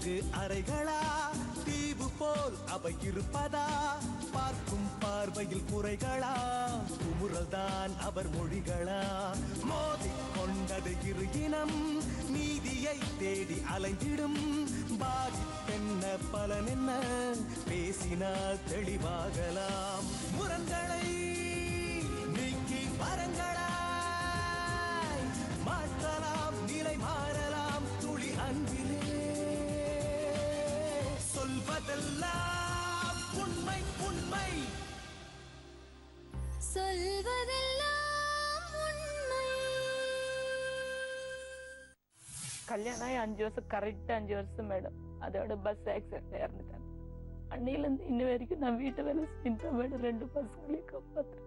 4 அறைகளா தீவு போல் அவை இருப்பதா பார்க்கும் பார்வையில் குறைகளா குமுறல் தான் அவர் மொழிகளா மோதிக்கொண்டது இரு இனம் நீதியை தேடி அலைந்திடும் பாதிப்பென்ன பலன் என்ன பேசினால் தெளிவாகலாம் முரண்களை நீக்கி வரங்களாய் மாற்றலாம் நிலை மாறலாம் துளி அன்பிலே சொல்வதெல்லாம் உண்மை உண்மை சொல்வதெல்லாம் உண்மை. கல்யாணம் ஆகி 5 வருஷம் கரெக்டா 5 வருஷம் மேடம். அதோட பஸ் ஆக்சிடென்ட்ல இறந்துட்டாங்க. அன்னையில இருந்து இன்ன வரைக்கும் நான் வீட்டு வேலை செஞ்சேன் மேடம். 2 பசங்களையும் காப்பாத்துறேன்.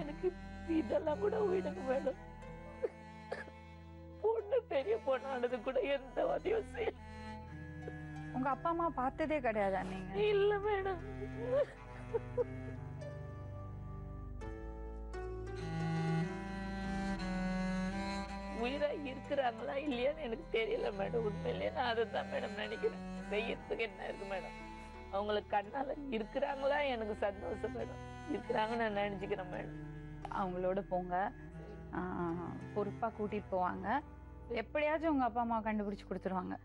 எனக்கு இதெல்லாம் கூட விடுங்க மேடம். பொண்ணு பெரிய பொண்ணானது கூட எந்த உதவியும் செய்ய. உங்க அப்பா அம்மா பார்த்ததே கிடையாதா நீங்க? இல்ல மேடம். உயிரா இருக்கிறாங்களா இல்லையான்னு எனக்கு தெரியல மேடம். உண்மையிலேயே நான் அதுதான் மேடம் நினைக்கிறேன். செய்யறதுக்கு என்ன இருக்கு மேடம்? அவங்களுக்கு கண்ணால இருக்கிறாங்களா எனக்கு சந்தோஷம் மேடம். இருக்கிறாங்கன்னு நான் நினைச்சுக்கிறேன் மேடம். அவங்களோட போங்க, பொறுப்பா கூட்டிட்டு போவாங்க. எப்படியாச்சும் உங்க அப்பா அம்மா கண்டுபிடிச்சு கொடுத்துருவாங்க.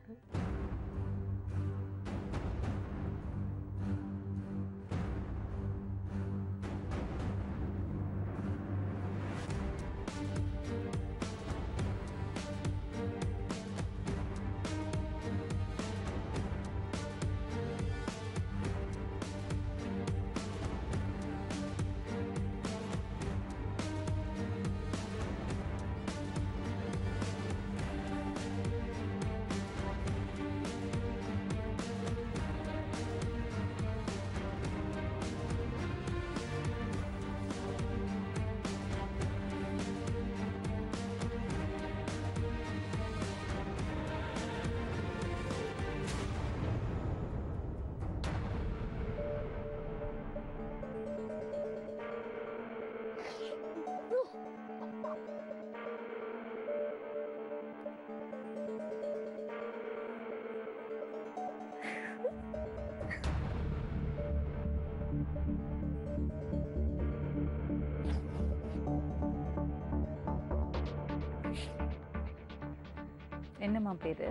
என்னம்மா பேரு?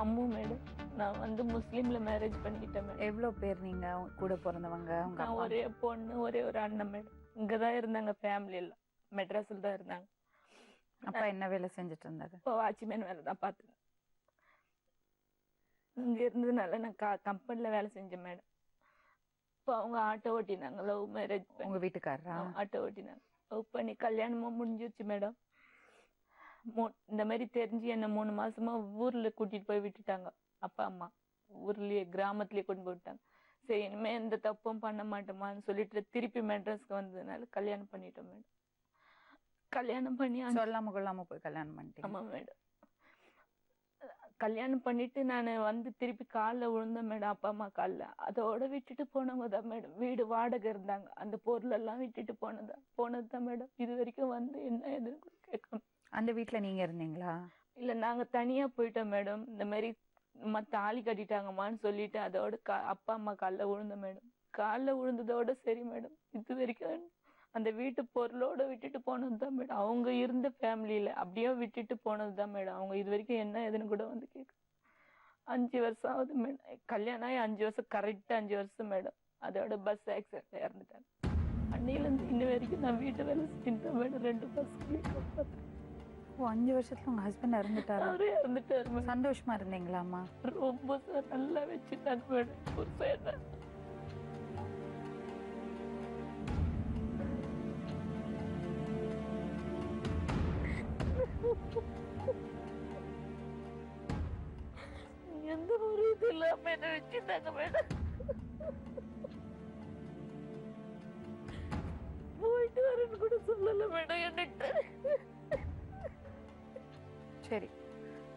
அம்மு மேடம். நான் முஸ்லீம்ல மேரேஜ் பண்ணிட்டேன் மேடம். எவ்வளவு பேர் நீங்க கூட பிறந்தவங்க? உங்க ஒரே பொண்ணு ஒரே ஒரு அண்ணன் மேடம். இங்கதான் இருந்தாங்க, ஃபேமிலியில மெட்ராஸ்ல தான் இருந்தாங்க. அப்பா என்ன வேலை செஞ்சுட்டு இருந்தாரு? இப்போ வாட்ச்மேன் வேலை தான் பார்த்தேன். இங்க இருந்ததுனால நான் கம்பெனில வேலை செஞ்சேன் மேடம். இப்போ அவங்க ஆட்டோ ஓட்டினாங்க. Love marriage. உங்க வீட்டுக்காரரா? ஆட்டோ ஓட்டினாங்க. லவ் பண்ணி கல்யாணமும் முடிஞ்சிருச்சு மேடம். இந்த மாதிரி தெரிஞ்சு என்ன 3 மாசமா ஊர்ல கூட்டிட்டு போய் விட்டுட்டாங்க. அப்பா அம்மா ஊர்லயே கிராமத்திலேயே கொண்டு போய் விட்டாங்க. சரி இனிமே எந்த தப்பும் பண்ண மாட்டோமான்னு சொல்லிட்டு திருப்பி மெட்ராஸ்க்கு வந்ததுனால கல்யாணம் பண்ணிட்டோம் மேடம். கல்யாணம் பண்ணி சொல்லாம கொள்ளாம போய் கல்யாணம் பண்ணிட்டேன். ஆமா மேடம். கல்யாணம் பண்ணிட்டு நான் திருப்பி காலில் விழுந்தேன் மேடம். அப்பா அம்மா காலில். அதோட விட்டுட்டு போனவங்க தான் மேடம். வீடு வாடகை இருந்தாங்க. அந்த பொருள் எல்லாம் விட்டுட்டு போனதுதான் மேடம். இது வரைக்கும் என்ன எதுன்னு கேட்கணும். அந்த வீட்டுல நீங்க இருந்தீங்களா? இல்ல நாங்க தனியா போயிட்டோம் மேடம். இந்த மாதிரி தாலி கட்டிட்டாங்கம்மான்னு சொல்லிட்டு அதோட அப்பா அம்மா காலில் விழுந்தோம் மேடம். காலில் விழுந்ததோட சரி மேடம். இது வரைக்கும் அந்த வீட்டு பொருளோட விட்டுட்டு போனதுதான் மேடம். அவங்க இருந்த ஃபேமிலியில அப்படியே விட்டுட்டு போனதுதான் மேடம். அவங்க இது வரைக்கும் என்ன எதுன்னு கூட கேட்க. 5 வருஷம் ஆகுது மேடம். கல்யாணம் ஆகி 5 வருஷம் கரெக்டா 5 வருஷம் மேடம். அதோட பஸ் ஆக்சிடென்ட்ல இறந்துட்டாங்க. அன்னையில இருந்து இன்ன வரைக்கும் நான் வீட்டு வேலை செஞ்சேன் மேடம். 2 பசங்களையும் காப்பாத்துறேன். 5 வருஷத்துல உங்க ஹஸ்பண்ட் இறந்துட்டாரு? அவரே இறந்துட்டாரு. சந்தோஷமா இருந்தீங்களாமா? ரொம்ப நல்லா வச்சுட்டாங்க மேடம். எந்த ஒரு இது இல்லாம என்ன வச்சுட்டாங்க மேடம். போயிட்டு வரேன்னு கூட சொல்லல மேடம் என்கிட்ட. சரி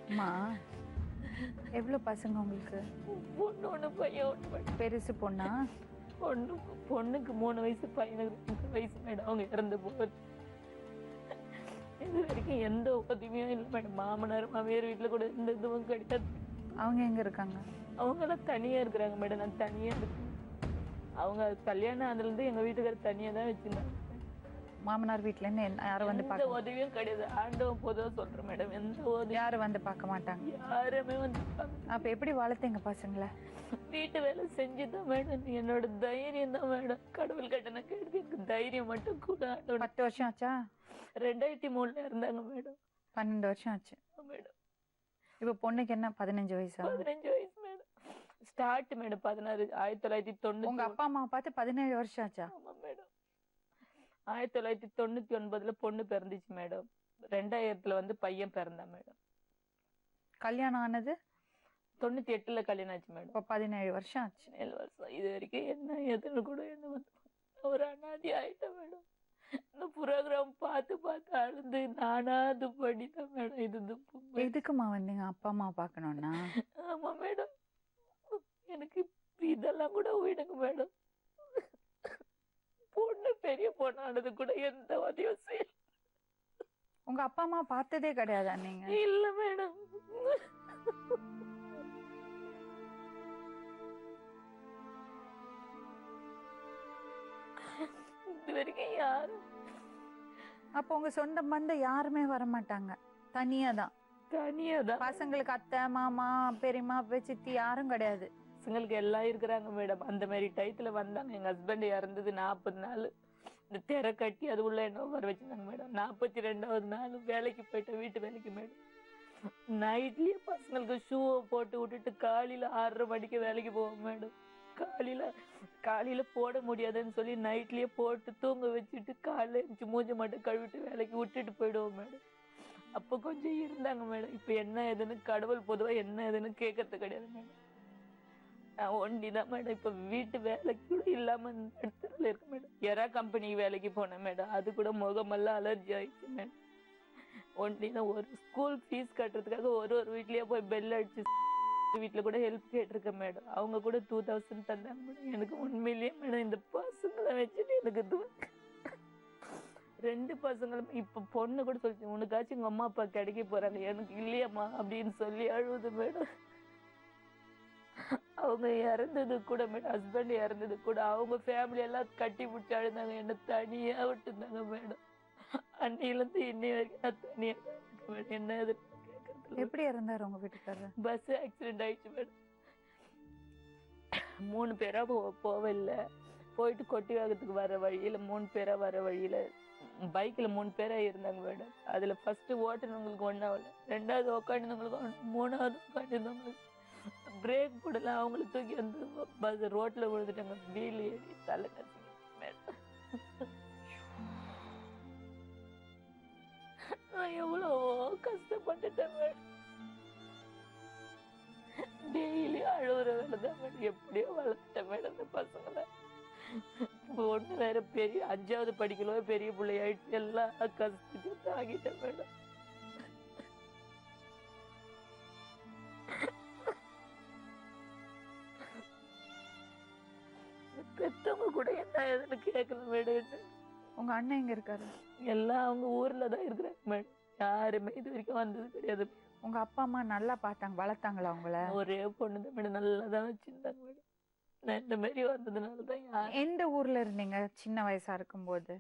அம்மா, எவ்வளவு பசங்க உங்களுக்கு? பொண்ணு 1 பையன் 1. பெருசு பொண்ணா? பொண்ணுக்கு 3 வயசு, பையனுக்கு 2 வயசு மேடம். அவங்க இறந்து போகுது. இது வரைக்கும் எந்த உதவியும் இல்லை மேடம். மாமனார் மாமியார் வீட்டுல கூட எந்த இதுவும் கிடையாது. அவங்க எங்க இருக்காங்க? அவங்க எல்லாம் தனியா இருக்கிறாங்க மேடம். நான் தனியா இருக்கேன். அவங்க கல்யாணம் அதுல இருந்து எங்க வீட்டுக்காரர் தனியா தான் வச்சிருந்தாங்க. மாமனார் வீட்டுல இருந்து யாரும் வந்து எந்த பார்க்க உதவியும் கிடையாது. ஆண்டவன் பொதுவா சொல்றேன் மேடம். எந்த உதவி யாரும் வந்து பார்க்க மாட்டாங்க. யாருமே வந்து அப்ப எப்படி வளர்த்தீங்க பசங்களை? வீட்டு வேலை செஞ்சுதான் மேடம். என்னோட தைரியம் தான் மேடம். கடவுள் கட்டண கேட்டு எனக்கு தைரியம் மட்டும் கூட. 10 வருஷம் ஆச்சா? 2003 இருந்தாங்க மேடம். 12 வருஷம் ஆச்சு மேடம். இப்ப பொண்ணுக்கு என்ன 15 வயசா? 15 வயசு மேடம். Start madam 16 1990. உங்க அப்பா அம்மா பார்த்து 17 வருஷம் ஆச்சா? ஆமா மேடம். 1999ல பொண்ணு பிறந்துச்சு மேடம். 2000ல வந்து பையன் பிறந்தான் மேடம். கல்யாணம் ஆனது 98ல கல்யாணம் ஆச்சு மேடம். இப்ப 17 வருஷம் ஆச்சு. 7 வருஷம். இது வரைக்கும் என்ன எதுன்னு கூட என்ன வந்து ஒரு அனாதி ஆயிட்டேன் மேடம். இந்த ப்ரோக்ராம் பார்த்து பார்த்து அழுந்து நானா அது பண்ணிட்டேன் மேடம். இது எதுக்குமா வந்தீங்க? அப்பா அம்மா பார்க்கணும்னா? ஆமா மேடம். எனக்கு இதெல்லாம் கூட விடுங்க மேடம். பொண்ணு பெரிய பொண்ணானது கூட எந்த உதவியும் செய்யல. உங்க அப்பா அம்மா பார்த்ததே கிடையாதா நீங்க? இல்ல மேடம். இது வரைக்கும் யாரும். அப்ப உங்க சொந்த பந்தம் யாருமே வர மாட்டாங்க, தனியாதான்? தனியாதான். பசங்களுக்கு அத்தை மாமா பெரியம்மா சித்தி யாரும் கிடையாது? பசங்களுக்கு எல்லாம் இருக்கிறாங்க மேடம். அந்த மாதிரி டயத்துல வந்தாங்க. எங்க ஹஸ்பண்ட் இறந்தது 40 நாள். இந்த திரை கட்டி அது உள்ள என்ன வர வச்சிருந்தாங்க மேடம். 42வது நாள் வேலைக்கு போயிட்டேன். வீட்டு வேலைக்கு மேடம். நைட்லயே பசங்களுக்கு ஷூவை போட்டு விட்டுட்டு காலையில 6:30 மணிக்கு வேலைக்கு போவோம் மேடம். காலையில போட முடியாதுன்னு சொல்லி நைட்லயே போட்டு தூங்க வச்சுட்டு காலையில எழுந்துச்சு மூஞ்சி மட்டும் கழுவிட்டு வேலைக்கு விட்டுட்டு போயிடுவோம் மேடம். அப்ப கொஞ்சம் இருந்தாங்க மேடம். இப்ப என்ன ஏதுன்னு கடவுள் பொதுவா என்ன ஏதுன்னு கேட்கறது கிடையாது மேடம். நான் ஒண்டிதான் மேடம். இப்ப வீட்டு வேலைக்கு கூட இல்லாம இடத்துல இருக்கு மேடம். எறா கம்பெனிக்கு வேலைக்கு போனேன் மேடம். அது கூட முகமெல்லாம் அலர்ஜி ஆயிடுச்சு மேடம். ஒண்டிதான். ஒரு ஸ்கூல் ஃபீஸ் கட்டுறதுக்காக ஒரு வீட்லயே போய் பெல் அடிச்சு வீட்டுல கூட ஹெல்ப் கேட்டிருக்கேன் மேடம். அவங்க கூட 2000 தந்தாங்க மேடம். எனக்கு உண்மையிலேயே மேடம் இந்த பசங்களை வச்சுட்டு எனக்கு 2 பசங்களும் இப்ப பொண்ணு கூட சொல்லிச்சு, உனக்காச்சும் உங்க அம்மா அப்பா கிடைக்க போறாங்க, எனக்கு இல்லையம்மா அப்படின்னு சொல்லி அழுவுது மேடம். அவங்க இறந்தது கூட மேடம், ஹஸ்பண்ட் இறந்தது கூட அவங்க ஃபேமிலி எல்லாம் கட்டி பிடிச்சி அழுந்தாங்க. என்ன தனியா விட்டுருந்தாங்க மேடம். அன்னையில இருந்து இன்னை வரைக்கும் நான் தனியா தான் இருக்கேன் மேடம். என்ன அது எப்படி இறந்தாரு உங்க வீட்டுக்காரர்? பஸ் ஆக்சிடென்ட் ஆயிடுச்சு மேடம். 3 பேரா போவில்லை. போயிட்டு கொட்டி வாகத்துக்கு வர வழியில 3 பேரா வர வழியில பைக்ல 3 பேரா இருந்தாங்க மேடம். அதுல ஃபர்ஸ்ட் ஓட்டுனவங்களுக்கு ஒன்னாவல, 2வது உட்காந்துவங்களுக்கு 3வது உட்காந்துவங்களுக்கு பிரேக் போடலாம். அவங்களை தூக்கி வந்து பஸ் ரோட்ல விழுந்துட்டாங்க. வீல் ஏறி தலை கட்டி மேடம். நான் எவ்வளவோ கஷ்டப்பட்டுட்டேன் மேடம். டெய்லி அழுகுற வேலை தான் மேடம். எப்படியோ வளர்த்துட்டேன் மேடம் இந்த பசங்களை. ஒண்ணு வேற பெரிய 5வது படிக்கலோ பெரிய பிள்ளையாயிடுச்சு. எல்லாம் கஷ்டத்தை ஆகிட்டேன் மேடம். பெத்தவங்க கூட என்ன ஏதுன்னு கேட்கணும் மேடம். உங்க அண்ணன் எங்க இருக்காரு? எல்லாம் அவங்க ஊர்ல தான் இருக்கிறாங்க மேடம். யாருமே இது வரைக்கும் வந்தது கிடையாது. உங்க அப்பா அம்மா நல்லா பார்த்தாங்க, வளர்த்தாங்களா உங்களை? ஒரே பொண்ணு தான் மேடம். நல்லா தான் வச்சிருந்தாங்க மேடம். நான் இந்த மாதிரி வந்ததுனாலதான். எந்த ஊர்ல இருந்தீங்க சின்ன வயசா இருக்கும் போது?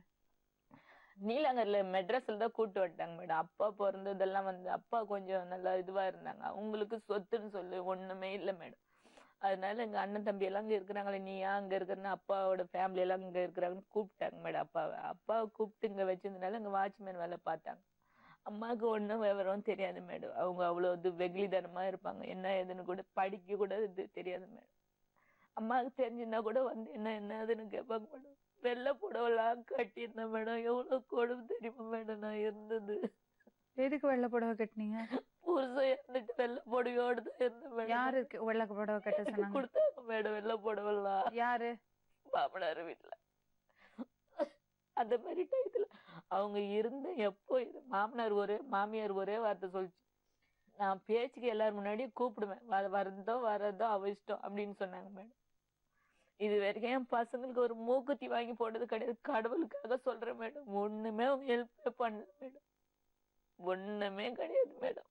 நீலாங்கர்ல மெட்ராஸ்ல தான் கூட்டு வந்துட்டாங்க மேடம். அப்பா பிறந்ததெல்லாம் வந்து அப்பா கொஞ்சம் நல்லா இதுவா இருந்தாங்க. அவங்களுக்கு சொத்துன்னு சொல்லி ஒண்ணுமே இல்லை மேடம். அதனால எங்க அண்ணன் தம்பி எல்லாம் அங்க இருக்கிறாங்களே, நீ ஏன் அங்க இருக்கிறன்னு அப்பாவோட ஃபேமிலி எல்லாம் இங்க இருக்கிறாங்கன்னு கூப்பிட்டாங்க மேடம். அப்பாவை கூப்பிட்டு இங்க வச்சிருந்தனால இங்க வாட்ச்மேன் வேலை பார்த்தாங்க. அம்மாவுக்கு ஒன்றும் விவரம் தெரியாது மேடம். அவங்க அவ்வளோ இது வெகுளிதனமா இருப்பாங்க. என்ன ஏதுன்னு கூட படிக்க கூட இது தெரியாது மேடம். அம்மாவுக்கு தெரிஞ்சுன்னா கூட வந்து என்ன அதுன்னு கேட்பாங்க மேடம். வெள்ளை புடவெல்லாம் கட்டியிருந்தேன் மேடம். எவ்வளவு கொடுமை தெரியுமா மேடம் நான் இருந்தது. எதுக்கு வெள்ளை புடவை கட்டினீங்க? புருஷன் இருந்துட்டு வெள்ளை புடவையோடு தான் இருந்தேன் மேடம். யாருக்கு வெள்ளை புடவை கட்ட சொன்னாங்க? கொடுத்தாங்க மேடம் வெள்ளை புடவெல்லாம். யாரு? மாமனார் வீட்டுல. அந்த மாதிரி டயத்துல அவங்க இருந்த எப்போ மாமனார் மாமியார் ஒரே வார்த்தை சொல்லிச்சு, நான் பேச்சுக்கு எல்லாரும் முன்னாடியும் கூப்பிடுவேன், வரதோ அவ இஷ்டம் அப்படின்னு சொன்னாங்க மேடம். இது வரைக்கும் என் பசங்களுக்கு ஒரு மூக்குத்தி வாங்கி போட்டது கிடையாது. கடவுளுக்காக சொல்றேன் மேடம். ஒண்ணுமே அவங்க ஹெல்ப்பே பண்ணல மேடம். ஒண்ணுமே கிடையாது மேடம்.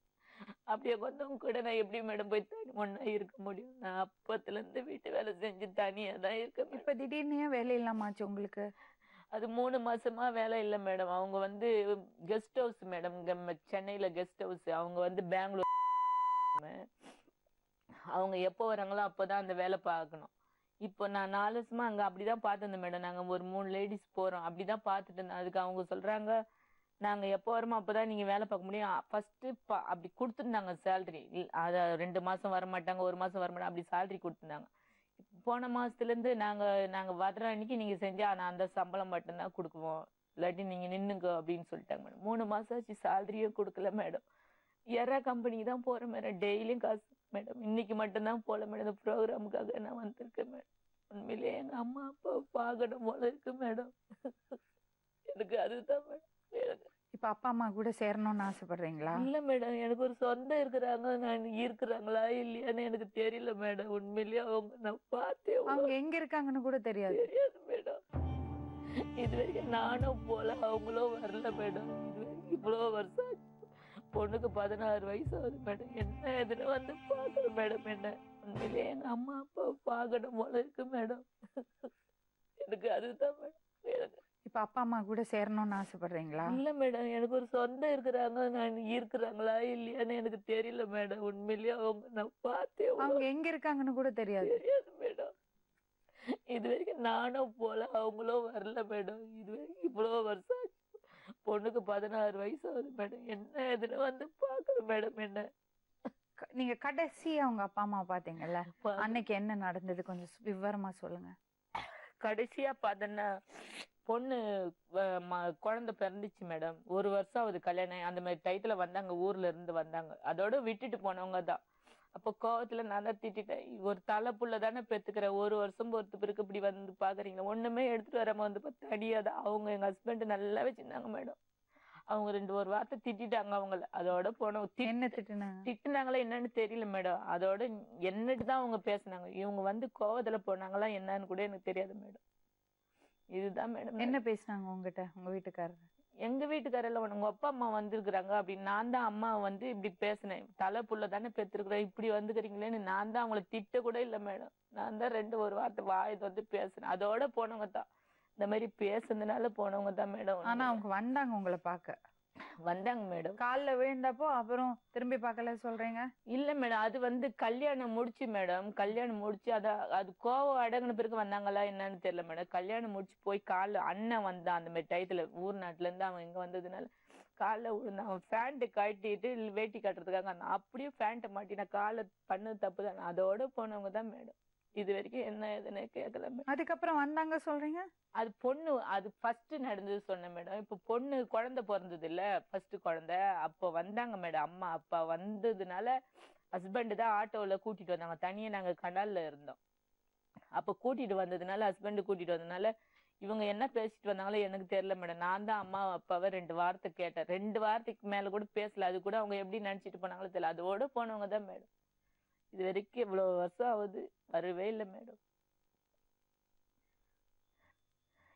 அப்படியே வந்தவங்க கூட நான் எப்படி மேடம் போய் தனி ஒண்ணா இருக்க முடியும்? நான் அப்பத்துல இருந்து வீட்டு வேலை செஞ்சு தனியா தான் இருக்கேன் மேடம். இப்ப திடீர்னு ஏன் வேலை இல்லாம ஆச்சு உங்களுக்கு? அது 3 மாசமா வேலை இல்ல மேடம். அவங்க வந்து கெஸ்ட் ஹவுஸ் மேடம். இங்க சென்னையில கெஸ்ட் ஹவுஸ். அவங்க வந்து பெங்களூர். அவங்க எப்போ வராங்களோ அப்பதான் அந்த வேலை பார்க்கணும். இப்போ நான் 4 வருஷமா அங்க அப்படிதான் பார்த்துருந்தேன் மேடம். நாங்க ஒரு 3 லேடிஸ் போறோம். அப்படிதான் பார்த்துட்டு இருந்தேன். அதுக்கு அவங்க சொல்றாங்க, நாங்க எப்போ வரோமோ அப்பதான் நீங்க வேலை பார்க்க முடியும். ஃபர்ஸ்ட் அப்படி கொடுத்துருந்தாங்க சேலரி. அத 2 மாசம் வர மாட்டாங்க, 1 மாசம் வர மாட்டாங்க, அப்படி சேலரி கொடுத்துருந்தாங்க. போன மாசத்துல இருந்து நாங்க வர்ற அன்னைக்கு நீங்க செஞ்சா நான் அந்த சம்பளம் மட்டும்தான் கொடுக்குவோம், இல்லாட்டி நீங்க நின்னுங்க அப்படின்னு சொல்லிட்டாங்க மேடம். 3 மாசம் ஆச்சு, சேலரியே கொடுக்கல மேடம். எறா கம்பெனிக்கு தான் போறேன் மேடம். டெய்லியும் காசு மேடம். இன்னைக்கு மட்டும்தான் போல மேடம். இந்த ப்ரோக்ராமுக்காக நான் வந்திருக்கேன் மேடம். உண்மையிலேயே எங்க அம்மா அப்பா பார்க்கணும் போல இருக்கு மேடம். எனக்கு அதுதான் மேடம். இப்ப அப்பா அம்மா கூட சேரணும்னு ஆசைப்படுறீங்களா? இல்ல மேடம், எனக்கு ஒரு சொந்தம் இருக்கிறாங்க. நான் இருக்கிறாங்களா இல்லையான்னு எனக்கு தெரியல மேடம். உண்மையிலேயே அவங்க நான் பார்த்தே அவங்க எங்க இருக்காங்கன்னு கூட தெரியாது. தெரியாது மேடம். இது வரைக்கும் நானும் போல, அவங்களும் வரல மேடம். இது வரைக்கும் இவ்வளவு வருஷம் ஆச்சு. பொண்ணுக்கு 16 வயசு ஆகுது மேடம். என்ன எதுன்னு வந்து பாக்கணும் மேடம். என்ன உண்மையிலேயே எங்க அம்மா அப்பா பார்க்கணும் போல இருக்கு மேடம். எனக்கு அதுதான் மேடம். எனக்கு இப்ப அப்பா அம்மா கூட சேரணும்னு ஆசைப்படுறீங்களா? இல்ல மேடம், எனக்கு ஒரு சொந்தம் இருக்கிறாங்க. நான் இருக்கிறாங்களா இல்லையான்னு எனக்கு தெரியல மேடம். உண்மையிலேயே அவங்க நான் பார்த்தே அவங்க எங்க இருக்காங்கன்னு கூட தெரியாது. தெரியாது மேடம். இது வரைக்கும் நானும் போல, அவங்களும் வரல மேடம். இது வரைக்கும் இவ்வளவு வருஷம் ஆச்சு. பொண்ணுக்கு 16 வயசு ஆகுது மேடம். என்ன எதுன்னு வந்து பாக்கணும் மேடம். என்ன நீங்க கடைசி அவங்க அப்பா அம்மா பாத்தீங்கல்ல, அன்னைக்கு என்ன நடந்தது கொஞ்சம் விவரமா சொல்லுங்க. கடைசியா பார்த்தேன்னா பொண்ணு குழந்தை பிறந்துச்சு மேடம். 1 வருஷம் ஆகுது கல்யாணம். அந்த மாதிரி டைத்துல வந்தாங்க, ஊர்ல இருந்து வந்தாங்க. அதோட விட்டுட்டு போனவங்க தான். அப்போ கோவத்துல நான் தான் திட்டிட்டேன். ஒரு தலை புள்ள தானே பெத்துக்கிற, 1 வருஷம் பொறுத்து பிறகு இப்படி வந்து பாக்குறீங்களா? ஒண்ணுமே எடுத்துட்டு வராம வந்து தனியாதான். அவங்க எங்க ஹஸ்பண்ட் நல்லா வச்சிருந்தாங்க மேடம். அவங்க ஒரு வார்த்தை திட்டாங்க அவங்கள. அதோட போனோம். என்ன திட்டுனாங்க? திட்டுனாங்களா என்னன்னு தெரியல மேடம். அதோட என்னட்டு தான் அவங்க பேசினாங்க. இவங்க வந்து கோவத்துல போனாங்களா என்னன்னு கூட எனக்கு தெரியாது மேடம். இதுதான் மேடம். என்ன பேசினாங்க உங்ககிட்ட உங்க வீட்டுக்காரர்? எங்க வீட்டுக்காரெல்லாம் உங்க அப்பா அம்மா வந்திருக்கிறாங்க அப்படின்னு நான் தான் அம்மா வந்து இப்படி பேசினேன். தலை புள்ள தானே பெற்றிருக்கிறேன், இப்படி வந்துக்கிறீங்களேன்னு நான் தான் அவங்கள திட்ட கூட இல்லை மேடம். நான் தான் ஒரு வார்த்தை வாய் வந்து பேசினேன். அதோட போனவங்க தான். இந்த மாதிரி பேசுனதுனால போனவங்க தான் மேடம். ஆனா அவங்க வந்தாங்க உங்களை பார்க்க? வந்தாங்க மேடம். காலில் விழுந்தப்போ அப்புறம் திரும்பி பார்க்கல சொல்றீங்க? இல்ல மேடம், அது வந்து கல்யாணம் முடிச்சு மேடம். கல்யாணம் முடிச்சு அது கோவம் அடங்கின பிறகு வந்தாங்களா என்னன்னு தெரியல மேடம். கல்யாணம் முடிச்சு போய் அண்ணன் வந்தான். அந்த மாதிரி டயத்துல ஊர் நாட்டுல இருந்து அவன் இங்க வந்ததுனால காலில் விழுந்தான். அவன் பேண்ட் கட்டிட்டு வேட்டி கட்டுறதுக்காக நான் அப்படியே பேண்ட்டை மாட்டினா காலை பண்ணது தப்பு தான். அதோட போனவங்க தான் மேடம். இது வரைக்கும் என்ன எதுன்னு கேட்கல மேடம். அதுக்கப்புறம் வந்தாங்க சொல்றீங்க? அது பொண்ணு, அது ஃபர்ஸ்ட் நடந்தது சொன்னேன் மேடம். இப்ப பொண்ணு குழந்தை பிறந்தது இல்ல, ஃபர்ஸ்ட் குழந்தை. அப்ப வந்தாங்க மேடம். அம்மா அப்பா வந்ததுனால ஹஸ்பண்ட் தான் ஆட்டோல கூட்டிட்டு வந்தாங்க. தனியா நாங்க கனால்ல இருந்தோம். அப்ப கூட்டிட்டு வந்ததுனால ஹஸ்பண்ட் கூட்டிட்டு வந்ததுனால இவங்க என்ன பேசிட்டு வந்தாங்களோ எனக்கு தெரியல மேடம். நான் தான் அம்மா அப்பாவை 2 வார்த்தை கேட்டேன். 2 வார்த்தைக்கு மேல கூட பேசல. அது கூட அவங்க எப்படி நினைச்சிட்டு போனாங்களோ தெரியல. அதோட போனவங்க தான் மேடம். இது வரைக்கும் இவ்வளவு வருஷம் ஆகுது, வரவே இல்லை மேடம்.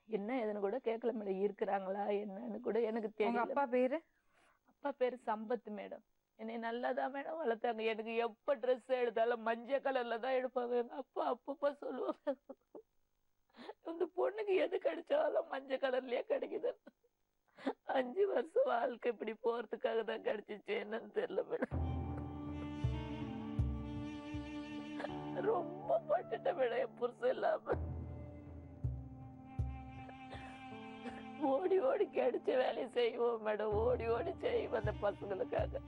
என்ன எதுன்னு கூட கேட்கல மேடம். இருக்கிறாங்களா என்னன்னு கூட எனக்கு தெரியல. அப்பா பேரு? அப்பா பேரு சம்பத் மேடம். என்னை நல்லாதான் மேடம் வளர்த்தாங்க. எனக்கு எப்ப ட்ரெஸ் எடுத்தாலும் மஞ்சள் கலர்ல தான் எடுப்பாங்க. எங்க அப்பா அப்பப்ப சொல்லுவாங்க, இந்த பொண்ணுக்கு எது கிடைச்சாலும் மஞ்சள் கலர்லயே கிடைக்குது. 5 வருஷம் வாழ்க்கை இப்படி போறதுக்காக தான் கிடைச்சிச்சு. என்னன்னு தெரியல மேடம். ரொம்ப பட்டுட்ட மேடம் என் புருஷன் இல்லாம. ஓடி ஓடி கிடைச்ச வேலையை செய்வோம் மேடம். ஓடி ஓடி செய்வோம் அந்த பசங்களுக்காக.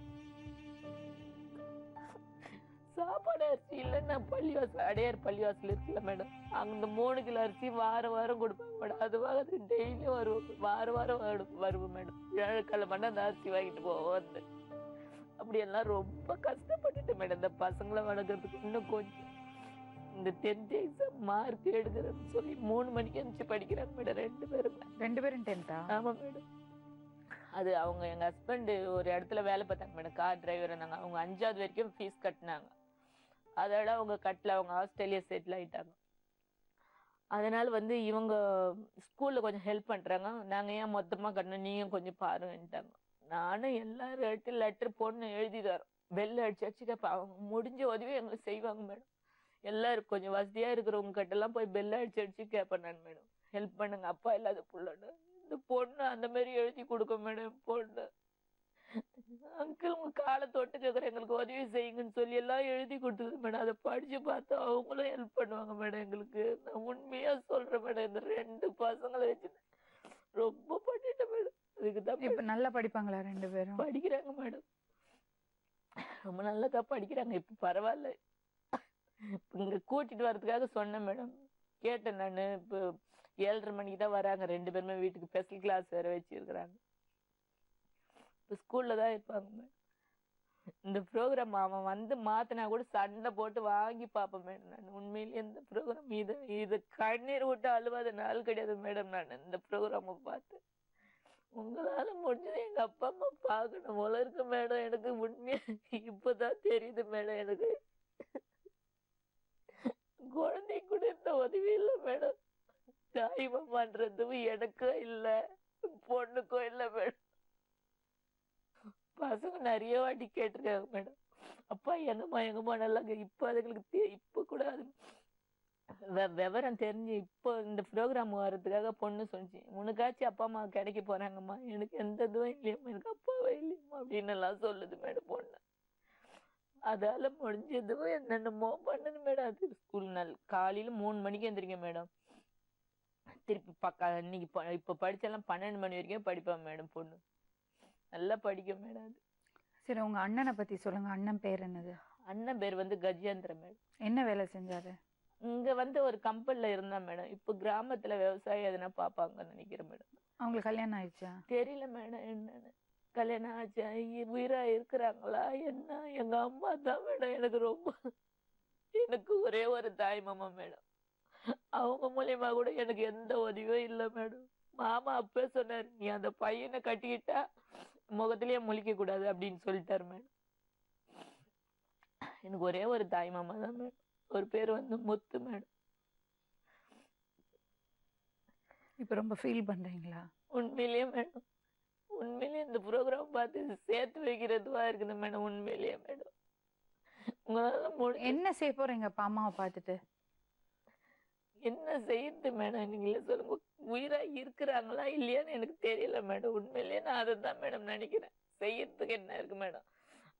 சாப்பாடு அரிசி இல்லைன்னா பள்ளிவாசல், அடையார் பள்ளிவாசல் இருக்குல்ல மேடம், அந்த 3 கிலோ அரிசி வாரம் வாரம் கொடுப்பாங்க மேடம். அதுவாக அது டெய்லியும் வருவோம், வாரம் வாரம் வருவோம் மேடம். வியாழக்கிழமை அந்த அரிசி வாங்கிட்டு போவோம் வந்து. அப்படியெல்லாம் ரொம்ப கஷ்டப்பட்டுட்டு மேடம் இந்த பசங்களை வளர்க்கறதுக்கு. இன்னும் கொஞ்சம் இந்த 10th எக்ஸாம் மார்க் எடுக்கிறேன்னு சொல்லி 3 மணிக்கு எழுந்துச்சு படிக்கிறாங்க மேடம் 2 பேரும். 2 பேரும் 10th? ஆமா மேடம். அது அவங்க எங்க ஹஸ்பண்ட் ஒரு இடத்துல வேலை பார்த்தாங்க மேடம், கார் டிரைவர் இருந்தாங்க. அவங்க 5வது வரைக்கும் ஃபீஸ் கட்டினாங்க. அதோட அவங்க கட்டல, அவங்க ஆஸ்திரேலியா செட்டில் ஆயிட்டாங்க. அதனால வந்து இவங்க ஸ்கூல்ல கொஞ்சம் ஹெல்ப் பண்றாங்க. நாங்க ஏன் மொத்தமா கட்டணும், நீங்க கொஞ்சம் பாருங்கன்ட்டாங்க. நானும் எல்லாரும் லெட்டர் போட்டு எழுதி தரோம். பெல் அடிச்சு அடிச்சு கேட்பேன். அவங்க முடிஞ்ச உதவி எங்களுக்கு செய்வாங்க மேடம். எல்லாரும் கொஞ்சம் வசதியா இருக்கிறவங்க கிட்ட எல்லாம் போய் பெல் அடிச்சு அடிச்சு கேட்பேன் நான் மேடம். ஹெல்ப் பண்ணுங்க, அப்பா இல்லாத புள்ளன்னு. இந்த பொண்ணு அந்த மாதிரி எழுதி கொடுக்கும் மேடம். பொண்ணு அங்கிள் உங்க காலை தொட்டு கேட்குற எங்களுக்கு உதவி செய்யுங்கன்னு சொல்லி எல்லாம் எழுதி கொடுத்தது மேடம். அதை படிச்சு பார்த்து அவங்களும் ஹெல்ப் பண்ணுவாங்க மேடம் எங்களுக்கு. நான் உண்மையா சொல்றேன் மேடம். இந்த 2 பசங்களை வச்சு ரொம்ப பண்ணிட்டேன் மேடம். அதுக்குதான் இப்ப நல்லா படிப்பாங்களா 2 பேரும்? படிக்கிறாங்க மேடம். ரொம்ப நல்லதா படிக்கிறாங்க. இப்ப பரவாயில்ல. இங்க கூட்டிட்டு வர்றதுக்காக சொன்னேன் மேடம். கேட்டேன் நானு. இப்போ 7:30 மணிக்கு தான் வராங்க 2 பேருமே வீட்டுக்கு. ஸ்பெஷல் கிளாஸ் வேற வச்சிருக்கிறாங்க. இப்போ ஸ்கூல்ல தான் இருப்பாங்க மேடம். இந்த ப்ரோக்ராம் அவன் வந்து மாத்தினா கூட சண்டை போட்டு வாங்கி பார்ப்பேன் மேடம். நான் உண்மையிலேயே இந்த ப்ரோக்ராம் இது கண்ணீர் விட்டு அழுவாத நாள் கிடையாது மேடம். நான் இந்த ப்ரோக்ராமை பார்த்து உங்களால முடிஞ்சது எங்க அப்பா அம்மா பார்க்கணும் போல இருக்கு மேடம். எனக்கு உண்மையா இப்பதான் தெரியுது மேடம். எனக்கு குழந்தை கூட இந்த உதவி இல்லை மேடம். தாய்மம் பண்றதும் எனக்கும் இல்லை, பொண்ணுக்கும் இல்லை மேடம். பசங்க நிறைய வாட்டி கேட்டிருக்காங்க மேடம், அப்பா எங்கம்மா நல்லா. இப்ப அதுங்களுக்கு இப்ப கூட அது விவரம் தெரிஞ்சு இப்போ இந்த ப்ரோக்ராம் வர்றதுக்காக பொண்ணு சொல்லிச்சு, உனக்காச்சும் அப்பா அம்மா கிடைக்க போறாங்கம்மா, எனக்கு எந்த இதுவும் இல்லையம்மா, எனக்கு அப்பாவே இல்லையம்மா அப்படின்னு எல்லாம் சொல்லுது மேடம் பொண்ணு. அதால முடிஞ்சதும் என்னென்னமோ பண்ணுது மேடம். அது ஸ்கூல் காலையில 3 மணிக்கு எந்திரிக்க மேடம். திருப்பி இன்னைக்கு இப்ப படிச்செல்லாம் 12 மணி வரைக்கும் படிப்பேன் மேடம். பொண்ணு நல்லா படிக்கும் மேடம். அது சரி, உங்க அண்ணனை பத்தி சொல்லுங்க. அண்ணன் பேர் என்னது? அண்ணன் பேர் வந்து கஜேந்திர மேடம். என்ன வேலை செஞ்சாரு? இங்க வந்து ஒரு கம்பெனில இருந்தா மேடம். இப்ப கிராமத்துல விவசாயம் எதுனா பாப்பாங்கன்னு நினைக்கிறேன் மேடம். அவங்களுக்கு கல்யாணம் ஆயிடுச்சா? தெரியல மேடம் என்னன்னு. கல்யாணம் ஆச்சா, உயிரா இருக்கிறாங்களா என்ன? எங்க அம்மா தான் மேடம் எனக்கு ரொம்ப. எனக்கு ஒரே ஒரு தாய் மாமா மேடம். அவங்க மூலியமா கூட எனக்கு எந்த உதவியும் இல்லை மேடம். மாமா அப்பவே சொன்னாரு, நீ அந்த பையனை கட்டிக்கிட்டா முகத்திலேயே முழிக்க கூடாது அப்படின்னு சொல்லிட்டாரு மேடம். எனக்கு ஒரே ஒரு தாய் மாமா தான் மேடம். ஒரு பேர் வந்து முத்து மேடம். இப்ப ரொம்ப ஃபீல் பண்றீங்களா? உண்மையிலேயே மேடம், உண்மையிலேயே இந்த ப்ரோக்ராம் பார்த்து சேர்த்து வைக்கிறதுவா இருக்குது மேடம். உண்மையிலேயே மேடம், உங்களால என்ன செய்ய போறீங்க அப்பா அம்மாவை பார்த்துட்டு? என்ன செய்யறது மேடம் நீங்களே சொல்லுங்க. உயிரா இருக்கிறாங்களா இல்லையான்னு எனக்கு தெரியல மேடம். உண்மையிலேயே நான் அதை தான் மேடம் நினைக்கிறேன். செய்யறதுக்கு என்ன இருக்கு மேடம்?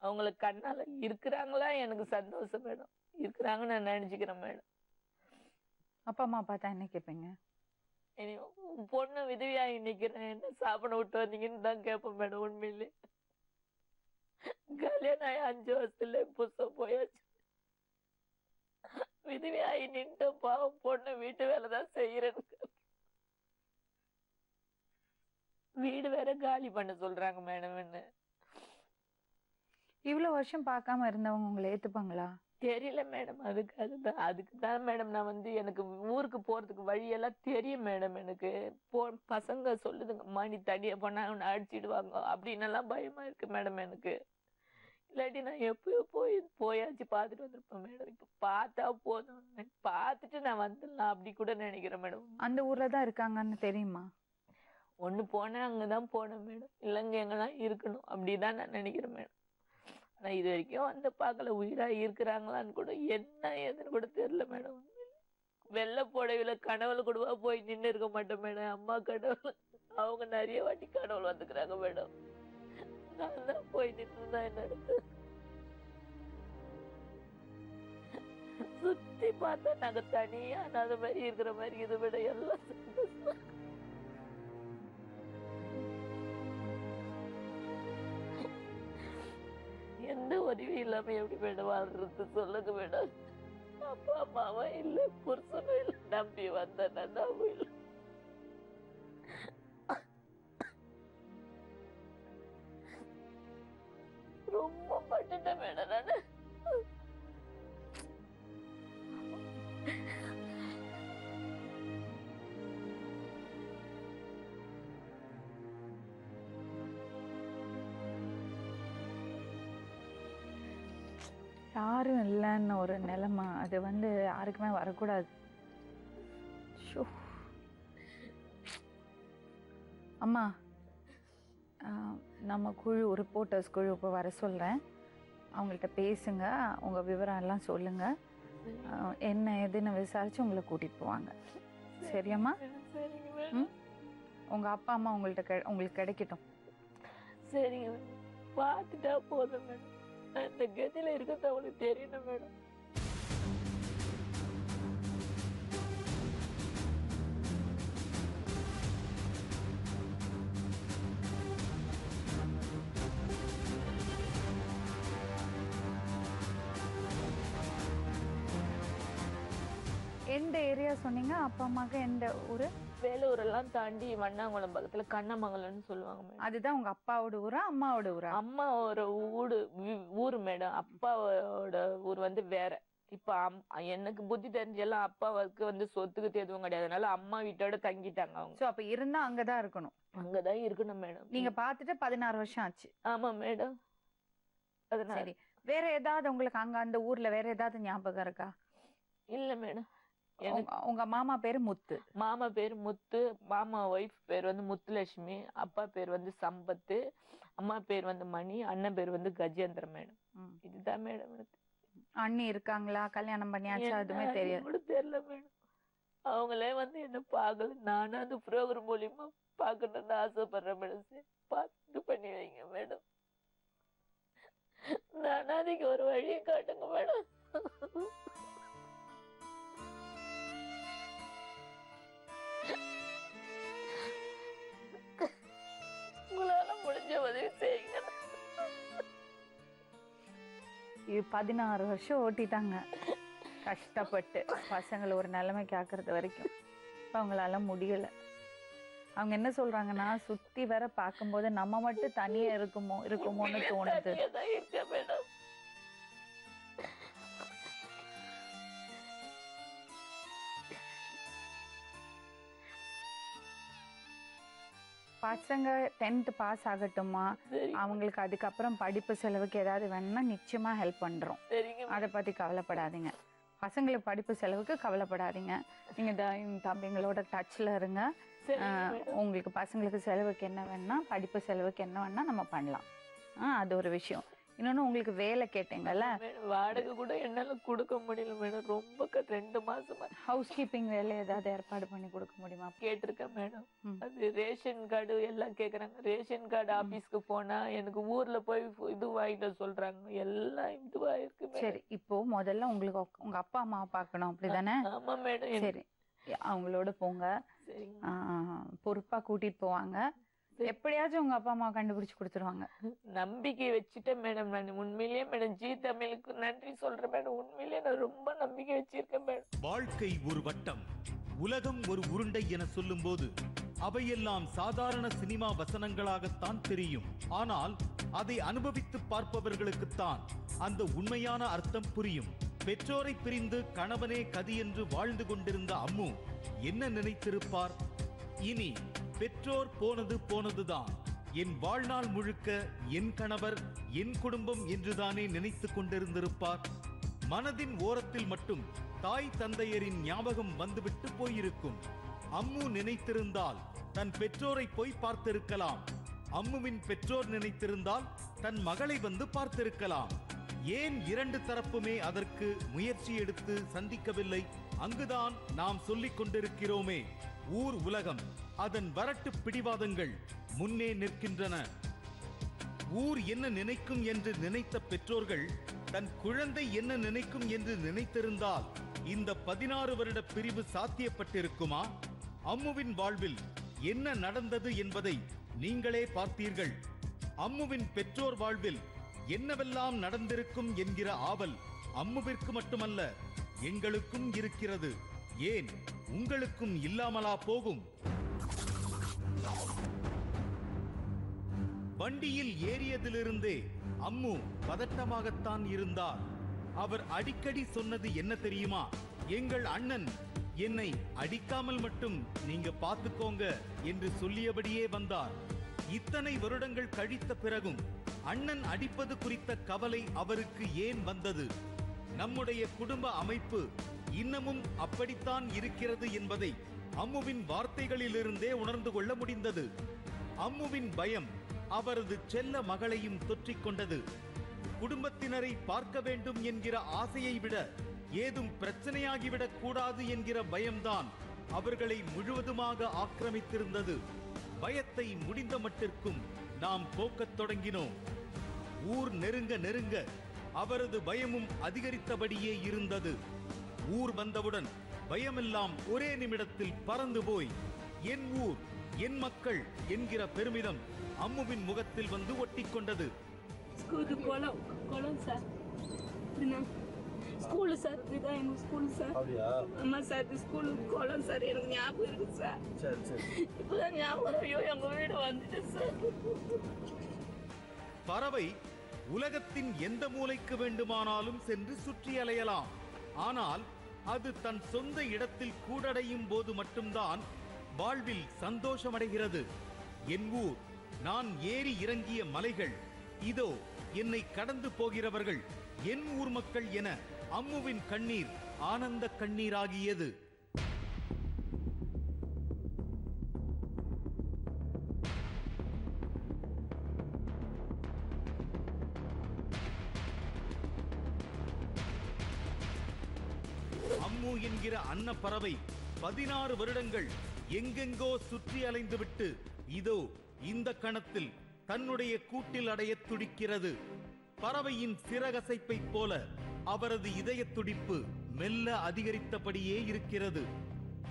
அவங்களுக்கு கண்ணால இருக்கிறாங்களா எனக்கு சந்தோஷம் மேடம். இருக்கிறாங்கன்னு நான் நினைச்சுக்கிறேன் மேடம். அப்பா அம்மா பார்த்தா என்ன கேட்பீங்க? இனி பொண்ணு விதவியாகி நிக்கிறேன், என்ன சாப்பிட விட்டு வந்தீங்கன்னு தான் கேட்பேன் மேடம். உண்மையிலே கல்யாணம் ஆகி 5 வருஷத்துல புதுசம் போயாச்சு. விதவியாகி நின்று பாவம் பொண்ணு வீட்டு வேலைதான் செய்யறேன்னு. வீடு வேற காலி பண்ண சொல்றாங்க மேடம். என்ன இவ்வளவு வருஷம் பார்க்காம இருந்தவங்க உங்களை ஏத்துப்பாங்களா? தெரியல மேடம். அதுக்குதான் மேடம் நான் வந்து எனக்கு ஊருக்கு போறதுக்கு வழியெல்லாம் தெரியும் மேடம். எனக்கு பசங்க சொல்லுதுங்கம்மா, நீ தனியா போனா அவனை அடிச்சிடுவாங்க அப்படின்னு எல்லாம் பயமா இருக்கு மேடம் எனக்கு. இல்லாட்டி நான் எப்பயோ போயாச்சு பார்த்துட்டு வந்திருப்பேன் மேடம். இப்ப பார்த்தா போதும், பார்த்துட்டு நான் வந்துடலாம் அப்படி கூட நினைக்கிறேன் மேடம். அந்த ஊர்ல தான் இருக்காங்கன்னு தெரியுமா? ஒண்ணு போனேன், அங்கதான் போனேன் மேடம். இல்லைங்க எங்கெல்லாம் இருக்கணும் அப்படிதான் நான் நினைக்கிறேன் மேடம். ஆனா இது வரைக்கும் வந்து பார்க்கல, உயிரா இருக்கிறாங்களான்னு கூட என்ன ஏதுன்னு கூட தெரியல மேடம். வெள்ளை புடவையில கனவுல கூடவா போய் நின்று இருக்க மாட்டேன் மேடம். அம்மா கடவுள் அவங்க நிறைய வாட்டி கடவுள் வந்துக்கிறாங்க மேடம். நான் தான் போய் நின்றுதான் என்ன எடுத்து சுத்தி பார்த்தா நாங்க தனியா அந்த மாதிரி இருக்கிற மாதிரி இது விட எல்லாம் எந்த உதவி இல்லாம எப்படி மேடம் வாழ்றது சொல்லுங்க மேடம். அப்பா அம்மாவும் இல்லை, புருஷனும் இல்லை, நம்பி வந்த நன்னாவும் இல்லை. ரொம்ப பட்டுட்டேன் மேடம் நானு. யாரும் இல்லைன்னு ஒரு நிலைமை அது வந்து யாருக்குமே வரக்கூடாது. அம்மா, நம்ம குழு ரிப்போர்ட்டர்ஸ் குழு இப்போ வர சொல்கிறேன். அவங்கள்ட்ட பேசுங்க, உங்கள் விவரம் எல்லாம் சொல்லுங்கள். என்ன எதுன்னு விசாரித்து உங்களை கூட்டிகிட்டு போவாங்க. சரியாம்மா? ம், உங்கள் அப்பா அம்மா உங்களுக்கு கிடைக்கட்டும். சரிங்க மேடம், பார்த்துட்டா போதும் மேடம். நான் இந்த கதியில் இருக்கிறது அவங்களுக்கு தெரியணும் மேடம். எந்த ஏரியா சொன்னீங்க? அப்பா அம்மாவுக்கு எந்த ஊர்? வேலூரெல்லாம் தாண்டி வண்ணாங்குளம் பக்கத்துல கண்ணமங்கலம்னு சொல்லுவாங்க மேடம். அதுதான் உங்க அப்பாவோட ஊரா அம்மாவோட ஊரா? அம்மாவோட ஊரு மேடம். அப்பாவோட ஊர் வந்து வேற. இப்ப எனக்கு புத்தி தெரிஞ்செல்லாம் அப்பாவுக்கு வந்து சொத்துக்கு எதுவும் கிடையாது. அதனால அம்மா வீட்டோட தங்கிட்டாங்க அவங்க. சோ அப்ப இருந்தா அங்கதான் இருக்கணும். அங்கதான் இருக்கணும் மேடம். நீங்க பாத்துட்டு 16 வருஷம் ஆச்சு. ஆமா மேடம். சரி, வேற ஏதாவது உங்களுக்கு அங்க அந்த ஊர்ல வேற ஏதாவது ஞாபகம் இருக்கா? இல்ல மேடம். உங்க மாமா பேரு முத்து. மாமா பேரு முத்து. மாமா ஒய்ஃப் பேர் வந்து முத்துலட்சுமி. அப்பா பேர் வந்து சம்பத்து. அம்மா பேர் வந்து மணி. அண்ணன் பேர் வந்து கஜேந்திரன் மேடம். இதுதான் மேடம் எனக்கு. அண்ணி இருக்காங்களா? கல்யாணம் பண்ணியாச்சா? அதுமே தெரியாது. தெரியல மேடம். அவங்களே வந்து என்ன பார்க்கல. நானும் அந்த ப்ரோக்ராம் மூலியமா பார்க்கணும்னு ஆசைப்படுறேன் மேடம். பார்த்து பண்ணி வைங்க மேடம். நானும் அதுக்கு ஒரு வழியை காட்டுங்க மேடம். உங்களால முடிஞ்ச உதவி செய்யுங்க. 16 வருஷம் ஓட்டிட்டாங்க கஷ்டப்பட்டு பசங்களை ஒரு நிலைமைக்கு ஆக்குறது வரைக்கும். அவங்களால முடியல. அவங்க என்ன சொல்றாங்கன்னா, சுத்தி வர பார்க்கும்போது நம்ம மட்டும் தனியா இருக்குமோன்னு தோணுது. பசங்க 10th பாஸ் ஆகட்டுமா, அவங்களுக்கு அதுக்கப்புறம் படிப்பு செலவுக்கு ஏதாவது வேணும்னா நிச்சயமா ஹெல்ப் பண்றோம். அதை பத்தி கவலைப்படாதீங்க. பசங்களுக்கு படிப்பு செலவுக்கு கவலைப்படாதீங்க. நீங்க தம்பிங்களோட டச்ல இருங்க. உங்களுக்கு பசங்களுக்கு செலவுக்கு என்ன வேணும்னா, படிப்பு செலவுக்கு என்ன வேணும்னா நம்ம பண்ணலாம். அது ஒரு விஷயம். இன்னொன்னு, உங்களுக்கு வேலை கேட்டீங்கல்ல, வாடகை கூட என்னால கொடுக்க முடியல மேடம். ரொம்ப 2 மாசமா ஹவுஸ் கீப்பிங் வேலை ஏதாவது ஏற்பாடு பண்ணி கொடுக்க முடியுமா? கேட்டிருக்கேன் மேடம். அது ரேஷன் கார்டு எல்லாம் கேக்குறாங்க. ரேஷன் கார்டு ஆபீஸ்க்கு போனா எனக்கு ஊர்ல போய் இது வாங்கிட்டு சொல்றாங்க. எல்லாம் இதுவா இருக்கு. சரி, இப்போ முதல்ல உங்களுக்கு உங்க அப்பா அம்மா பார்க்கணும், அப்படிதானே? ஆமா மேடம். சரி, அவங்களோட போங்க. பொறுப்பா கூட்டிட்டு போவாங்க. எப்படியாச்சும் உங்க அப்பா அம்மா கண்டுபிடிச்சு கொடுத்துருவாங்க. நம்பிக்கை வச்சுட்டேன் மேடம். நான் உண்மையிலேயே மேடம் ஜி தமிழுக்கு நன்றி சொல்றேன் மேடம். உண்மையிலேயே நான் ரொம்ப நம்பிக்கை வச்சிருக்கேன் மேடம். வாழ்க்கை ஒரு வட்டம், உலகம் ஒரு உருண்டை என சொல்லும் போது அவையெல்லாம் சாதாரண சினிமா வசனங்களாகத்தான் தெரியும். ஆனால் அதை அனுபவித்து பார்ப்பவர்களுக்குத்தான் அந்த உண்மையான அர்த்தம் புரியும். பெற்றோரை பிரிந்து கணவனே கதி என்று வாழ்ந்து கொண்டிருந்த அம்மு என்ன நினைத்திருப்பார்? இனி பெற்றோர் போனதுதான், என் வாழ்நாள் முழுக்க என் கணவர் என் குடும்பம் என்றுதானே நினைத்து கொண்டிருந்திருப்பார். மனதின் ஓரத்தில் மட்டும் தாய் தந்தையரின் ஞாபகம் வந்துவிட்டு போயிருக்கும். அம்மு நினைத்திருந்தால் தன் பெற்றோரை போய் பார்த்திருக்கலாம். அம்முவின் பெற்றோர் நினைத்திருந்தால் தன் மகளை வந்து பார்த்திருக்கலாம். ஏன் 2 தரப்புமே அதற்கு முயற்சி எடுத்து சந்திக்கவில்லை? அங்குதான் நாம் சொல்லிக் கொண்டிருக்கிறோமே, ஊர் உலகம், அதன் வரட்டு பிடிவாதங்கள் முன்னே நிற்கின்றன. ஊர் என்ன நினைக்கும் என்று நினைத்த பெற்றோர்கள் தன் குழந்தை என்ன நினைக்கும் என்று நினைத்திருந்தால் இந்த 16 வருட பிரிவு சாத்தியப்பட்டிருக்குமா? அம்முவின் வாழ்வில் என்ன நடந்தது என்பதை நீங்களே பார்த்தீர்கள். அம்முவின் பெற்றோர் வாழ்வில் என்னவெல்லாம் நடந்திருக்கும் என்கிற ஆவல் அம்முவிற்கு மட்டுமல்ல, எங்களுக்கும் இருக்கிறது. ஏன் உங்களுக்கும் இல்லாமலா போகும்? வண்டியில் ஏறியதிலிருந்தே அம்மு பதட்டமாகத்தான் இருந்தார். அவர் அடிக்கடி சொன்னது என்ன தெரியுமா? எங்கள் அண்ணன் என்னை அடிக்காமல் மட்டும் நீங்க பார்த்துக்கோங்க என்று சொல்லியபடியே வந்தார். இத்தனை வருடங்கள் கழித்த பிறகும் அண்ணன் அடிப்பது குறித்த கவலை அவருக்கு ஏன் வந்தது? நம்முடைய குடும்ப அமைப்பு இன்னமும் அப்படித்தான் இருக்கிறது என்பதை அம்முவின் வார்த்தைகளிலிருந்தே உணர்ந்து கொள்ள முடிந்தது. அம்முவின் பயம் அவரது செல்ல மகளையும் தொற்றிக் கொண்டது. குடும்பத்தினரை பார்க்க வேண்டும் என்கிற ஆசையை விட ஏதும் பிரச்சனையாகிவிடக் கூடாது என்கிற பயம்தான் அவர்களை முழுவதுமாக ஆக்கிரமித்திருந்தது. பயத்தை முடிந்த மட்டிற்கும் நாம் போக்கத் தொடங்கினோம். ஊர் நெருங்க நெருங்க அவரது பயமும் அதிகரித்தபடியே இருந்தது. ஊர் வந்தவுடன் பயமெல்லாம் ஒரே நிமிடத்தில் பறந்து போய் என் ஊர், என் மக்கள் என்கிற பெருமிதம் அம்முவின் முகத்தில் வந்து ஒட்டிக்கொண்டது. ஸ்கூலு சார், இதுதான் எங்க ஸ்கூல் சார். ஆமா சார், இது ஸ்கூலு குளம் சார். எனக்கு ஞாபகம் இருக்கு சார். இப்பதான் ஞாபகம், ஐயோ எங்க வீடு வந்துட்டு சார். பறவை உலகத்தின் எந்த மூலைக்கு வேண்டுமானாலும் சென்று சுற்றி அலையலாம். ஆனால் அது தன் சொந்த இடத்தில் கூடடையும் போது மட்டும்தான் வாழ்வில் சந்தோஷமடைகிறது. என் ஊர், நான் ஏறி இறங்கிய மலைகள், இதோ என்னை கடந்து போகிறவர்கள் என் ஊர் மக்கள் என அம்முவின் கண்ணீர் ஆனந்த கண்ணீராகியது. அம்மு என்கிற அன்னப்பறவை 16 வருடங்கள் எங்கெங்கோ சுற்றி அலைந்துவிட்டு இதோ இந்த கணத்தில் தன்னுடைய கூட்டில் அடைய துடிக்கிறது. பறவையின் சிறகசைப்பை போல அவரது இதய துடிப்பு மெல்ல அதிகரித்தபடியே இருக்கிறது.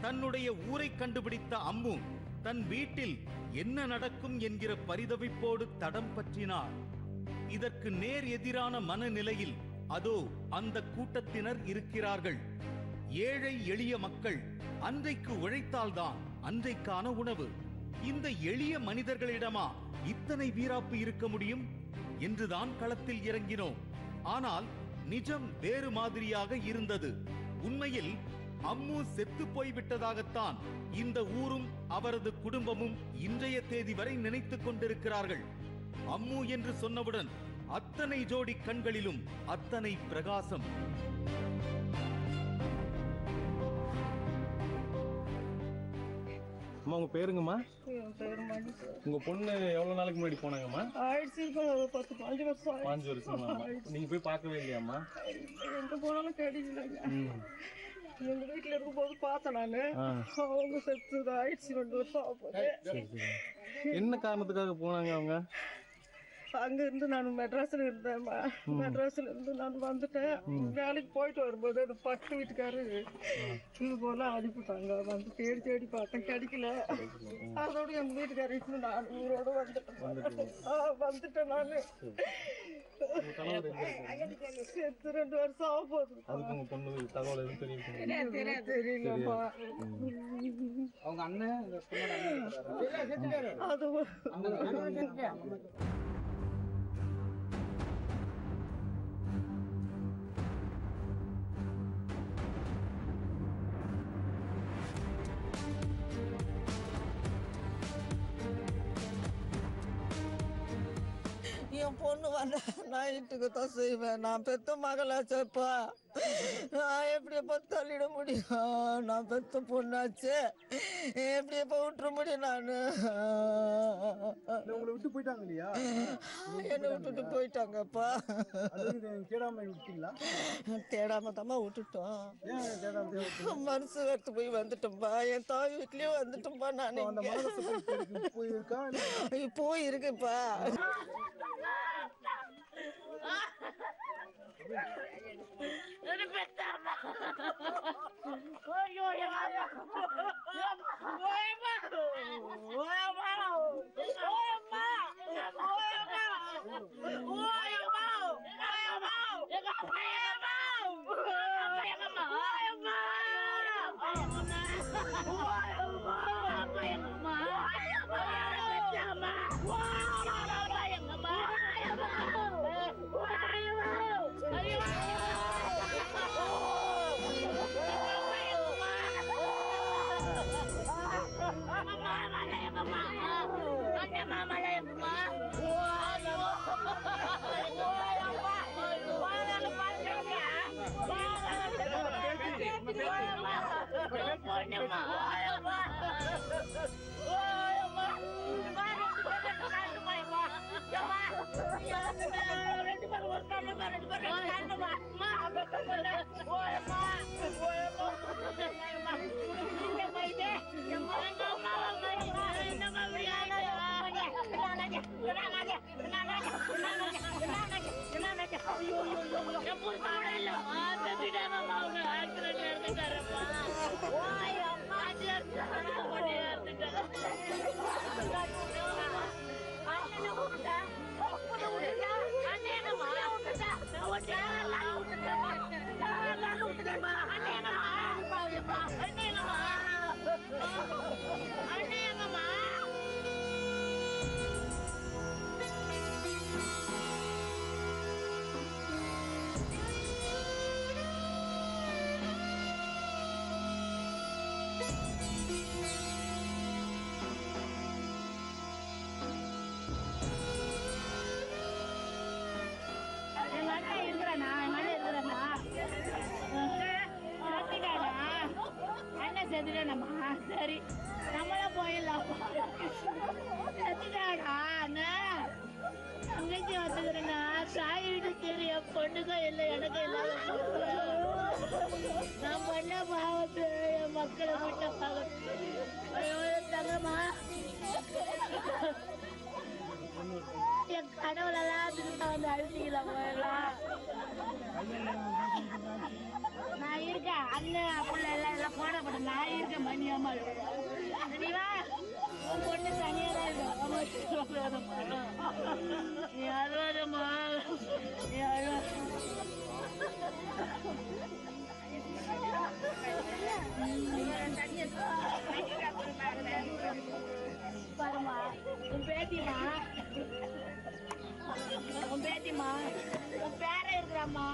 தன்னுடைய ஊரை கண்டுபிடித்த அம்மு தன் வீட்டில் என்ன நடக்கும் என்கிற பரிதவிப்போடு தடம் பற்றினார். இதற்கு நேர் எதிரான மனநிலையில் அதோ அந்த கூட்டத்தினர் இருக்கிறார்கள். ஏழை எளிய மக்கள் அன்றைக்கு உழைத்தால்தான் அன்றைக்கான உணவு. இந்த எளிய மனிதர்களிடமா இத்தனை வீராப்பு இருக்க முடியும் என்றுதான் களத்தில் இறங்கினோம். ஆனால் நிஜம் வேறு மாதிரியாக இருந்தது. உண்மையில் அம்மு செத்து போய்விட்டதாகத்தான் இந்த ஊரும் அவரது குடும்பமும் இன்றைய தேதி வரை நினைத்துக் கொண்டிருக்கிறார்கள். அம்மு என்று சொன்னவுடன் அத்தனை ஜோடி கண்களிலும் அத்தனை பிரகாசம். அம்மா, உங்க பேருங்கம்மா? உங்க பொண்ணு எவ்வளவு நாளைக்கு முன்னாடி போனாங்கம்மா? 5 வருஷம். 5 வருஷமா? நீங்க போய் பார்க்கவே இல்லையாம்மா? எங்க போனாலும் கிடைக்கலங்க. எங்க வீட்டுல இருக்கும்போது பார்த்தேன் நானு. அவங்க செத்து ஆயிடுச்சு, 2 வருஷம் ஆகுது. என்ன காரணத்துக்காக போனாங்க அவங்க? அங்க இருந்து நான் மெட்ராஸ்ல இருந்தேன்மா. மெட்ராஸ்ல இருந்து நான் வந்துட்டேன். வேலைக்கு போயிட்டு வரும்போது அது பக்கத்து வீட்டுக்காரு இது போல அனுப்பிட்டாங்க. வந்து தேடி தேடி பார்த்தேன், கிடைக்கல. அதோட எங்க வீட்டுக்காரரு நான் ஊரோட வந்துட்டேன் நானு. செத்து 2 வருஷம் ஆக போகுது. அதுக்கு உங்க பொண்ணு தகவல் எதுவும் தெரியலப்பா. அவங்க அண்ணன் அது என் பொண்ணு வந்த நைட்டுக்கு தான் செய்வேன். நான் பெத்த மகளாச்சப்பா, நான் எப்படியப்பா தள்ளிட முடியும்? நான் பெத்த பொண்ணாச்சு, எப்படியப்பா விட்டுற முடியும்? நான் உங்களை விட்டு போயிட்டாங்க இல்லையா? என்னை விட்டுட்டு போயிட்டாங்கப்பா. தேடாம விட்டீங்களா? தேடாம தாம்மா விட்டுட்டோம். மனசு எடுத்து போய் வந்துட்டோம்பா. என் தாய் வீட்லயும் வந்துட்டோம்பா. நான் போய் இருக்குப்பா. Mama. சரி நம்மள போயிடலாம் தங்கச்சி வந்துக்கிறேன்னா தாய் வீட்டு தெரிய பொண்ணுக்கும் இல்லை எனக்கும் இல்லாத நான் பண்ண பாவத்து என் மக்களை விட்ட பாவத்து தங்கம்மா என் கடவுளெல்லாம் திரும்ப வந்து அழுத்திக்கலாம் போயிடலாம் நான் இருக்கேன் அண்ணன் அப்படி எல்லாம் போடப்பட நான் இருக்கேன் மணியாமா நீவா உன் பொண்ணு தனியா தான் இருக்கும் நீ அழுவாதம்மா நீ பாருமா உன் பேத்திமா உன் பேர இருக்கிறாம்மா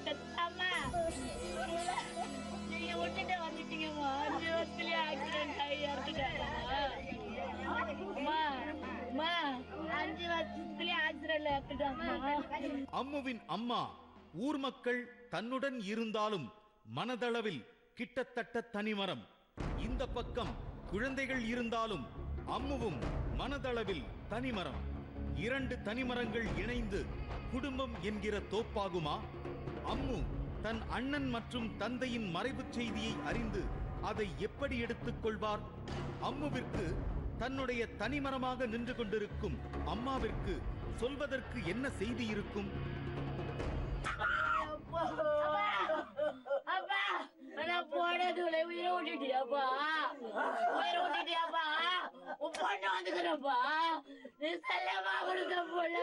பெத்தாமா நீங்க விட்டுட்டு வந்துட்டீங்கம்மா 5 வருஷத்துலயே ஆக்சிடென்ட் ஆகி இறந்துட்டாங்கம்மா 5 வருஷத்துலயே ஆக்சிடென்ட்ல இறந்துட்டாங்க. அம்முவின் அம்மா ஊர் மக்கள் தன்னுடன் இருந்தாலும் மனதளவில் கிட்டத்தட்ட தனிமரம். இந்த பக்கம் குழந்தைகள் இருந்தாலும் அம்முவும் மனதளவில் தனிமரம். 2 தனிமரங்கள் இணைந்து குடும்பம் என்கிற தோப்பாகுமா? அம்மு தன் அண்ணன் மற்றும் தந்தையின் மறைவுச் செய்தியை அறிந்து அதை எப்படி எடுத்துக் கொள்வார்? அம்முவிற்கு தன்னுடைய தனிமரமாக நின்று கொண்டிருக்கும் அம்மாவிற்கு சொல்வதற்கு என்ன செய்தி இருக்கும்? போனது உயிரை விட்டுட்டியாப்பா உன் பொண்ணு வந்துக்கிறப்பா நீ செல்லமா கொடுத்த பொண்ண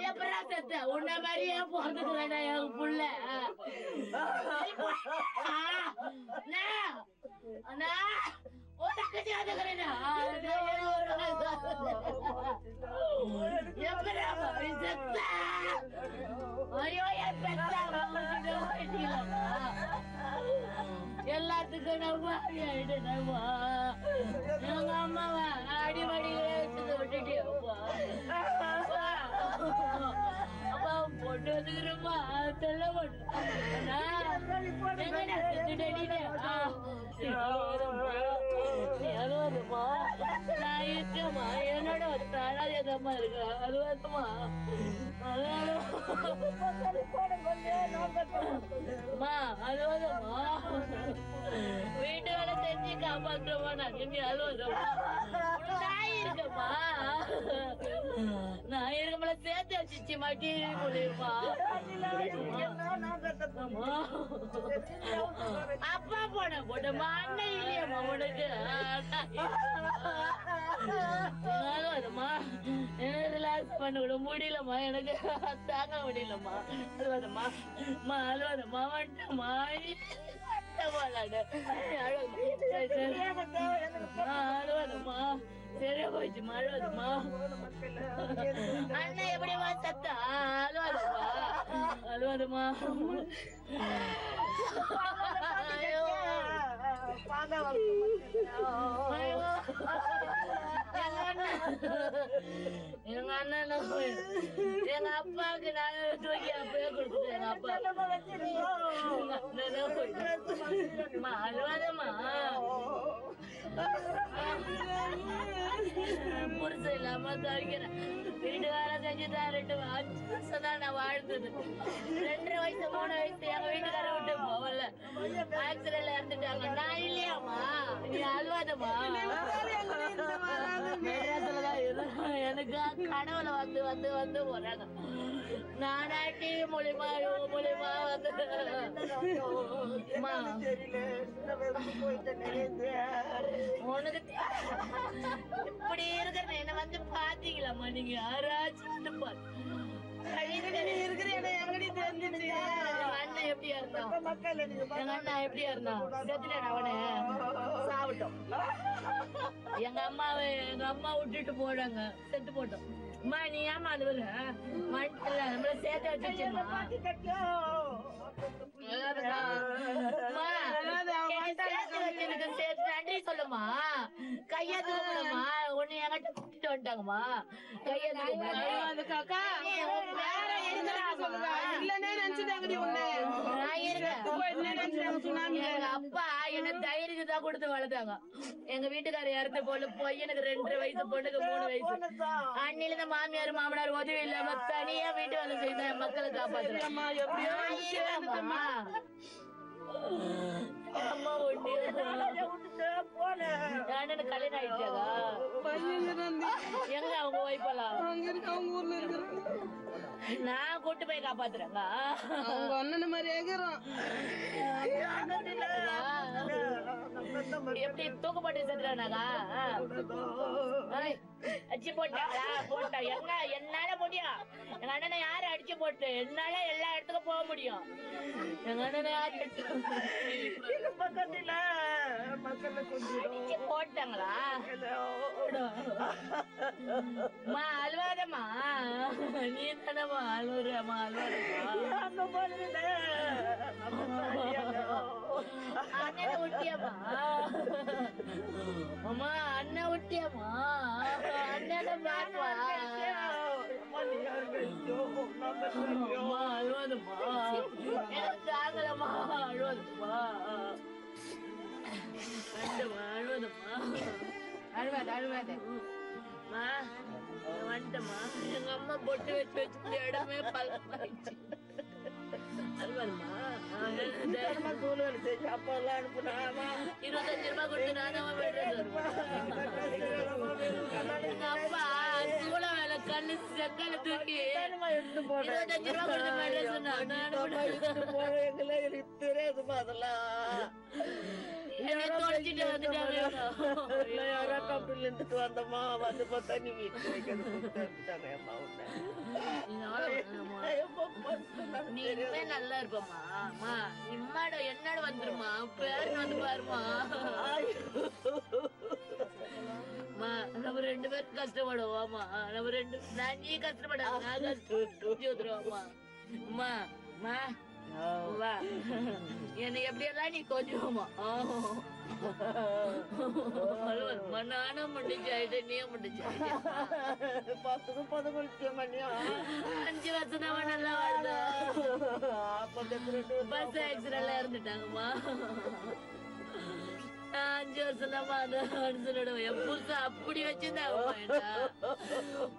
எப்படா செத்த உன்ன மாதிரியே போறதுக்குறா என் புள்ள அண்ணா உனக்கு வந்துக்கிறேன்னா எல்லாத்துக்கும் நம்ம ஆயிடுமா எங்க அம்மாவா அடிமடியில விட்டுட்டியாப்பா அப்பா பொண்ணு வந்துக்கிறப்பா சொல்ல வருமா நான் இருக்கேம்மா என்னோட தாராதமா இருக்கா அது வருமா அழுவதம்மா வீட்டு வேலை செஞ்சு காப்பாற்றுறமா நான் அழுவதம்மா நாய் இருக்கம்மா நாய் இருக்கமல சேர்த்து வச்சிச்சு மாட்டி முடியுமா அப்பா போட்டமா அண்ணன் இல்லையம்மா உனக்கு அழுவதம்மா ரிலாக்ஸ் பண்ண விட முடியலம்மா எனக்கு தாங்க முடியலம்மா அழுவதம்மா அழுவதம்மா வந்துட்டம்மா அழுவதம்மா சரியா போயிடுச்சுமா அழுவதம்மா அண்ணன் எப்படிமா சத்தா அழுவதம்மா எங்க அண்ணன் எங்க அப்பாவுக்கு நான் தூக்கி அப்பவே கொடுத்துட்டேன் எங்க அப்பா அழுவாதம்மா புருஷன் இல்லாம தவிக்கிறேன். வீட்டு வேலை செஞ்சுதான் 5 வருஷம் தான் நான் வாழ்ந்தது. 2 வயசு 3 வயசு எங்க வீட்டுக்கார விட்டு போகல. ஆக்சிடென்ட்ல இறந்துட்டாங்க. நான் இல்லையாமா, நீ அழுவாதமா. மெட்ராஸ்லதான் இருக்கேன். எனக்கு கனவுல வந்து வந்து வந்து போறாங்க. நானா டிவி மூலியமா வந்து உனக்கு இப்படி இருக்கிற என்ன வந்து பாத்தீங்களாமா நீங்க? யாராச்சும் அண்ணன் எப்படியா இருந்தான்? எங்க அண்ணா எப்படியா இருந்தான்? செத்துட்டான் அவனே, சாப்பிட்டோம். எங்க அம்மா விட்டுட்டு போறாங்க, செத்து போட்டோம். அம்மா நீ ஏமா அழுவல? மண்ணில் நம்மள சேர்த்து வச்சுச்சுமா. நன்றி சொல்லுமா, கையா தூக்கணுமா. ஒண்ணு என்கிட்ட கூட்டிட்டு வந்துட்டாங்கம்மா. கையா அப்பா என்ன தைரியத்தை தான் கொடுத்து வளர்த்தாங்க. எங்க வீட்டுக்காரர் இறந்து போல போய் எனக்கு 2 வயசு பொண்ணுக்கு 3 வயசு. அன்னில இந்த மாமியார் மாமனார் உதவி இல்லாம தனியா வீட்டு வேலை செய்த மக்களை காப்பாத்துறேன். அம்மா ஒண்ணு கல்யாணம் ஆயிடுச்சாதா? எங்க அவங்க வைப்பலாம்? நான் கூட்டு போய் காப்பாத்துறேங்க. அவங்க அண்ணன் மாதிரி ஏகிறோம். எப்படி தூக்கப்பட்டு செத்துறானாக்கா? அடிச்சு போட்டாங்களா? போட்டா எங்க என்னால முடியும்? எங்க அண்ணனை யாரு அடிச்சு போட்டு என்னால எல்லா இடத்துக்கும் போக முடியும். எங்க அண்ணனை யாரு பக்கத்துல அடிச்சு போட்டாங்களா? அழுவாதம்மா, நீ தானம்மா அழுவுறமா? அழுவாதம்மா, அண்ணனை விட்டியம்மா? அம்மா அண்ணன் விட்டியம்மா? அண்ணனை பாத்துவா. அழுவாதம்மா, எனக்கு தாங்கலம்மா. அழுவாதம்மா, அழுவாதம்மா, அழுவாத அழுவாத. வந்துட்டமா, எங்க அம்மா பொட்டு வச்சு வச்சு இடமே பழமாயிடுச்சு. அல்வாருமா, தூள் வேலை செஞ்சு அப்பா எல்லாம் அனுப்புனாமா. 25 ரூபாய் கொடுத்து நானும் எங்க அப்பா சூழ வேலை கண்ணு செங்கல தூக்கி 25 ரூபாய் கொடுத்து தெரியாதுமா. அதெல்லாம் தொலைச்சிட்டு வந்துட்டாங்க. யாரா கம்பெனில இருந்துட்டு வந்தம்மா, வந்து பார்த்தா நீ வீட்டுக்கு வைக்கிறது அம்மா. நீங்க நல்லா இருப்பமா. நிம்மாட என்னோட வந்துருமா, பேரு வந்து பாருமா. நம்ம 2 பேரும் கஷ்டப்படுவோமா. நம்ம 2 நீ கஷ்டப்படாம நான் கஷ்டப்படுவோமா. என்னை எப்படியெல்லாம் நீ கொஞ்சமா நானும் முடிஞ்சாயிட்டு நீ முடிஞ்சாயிட்டு 5 வருஷம் தான் நல்லா வாழ்ந்தா. பஸ் ஆக்சிடென்ட்ல இருந்துட்டாங்கம்மா. 5 வருஷம் தான் என் புதுசா அப்படி வச்சிருந்தா.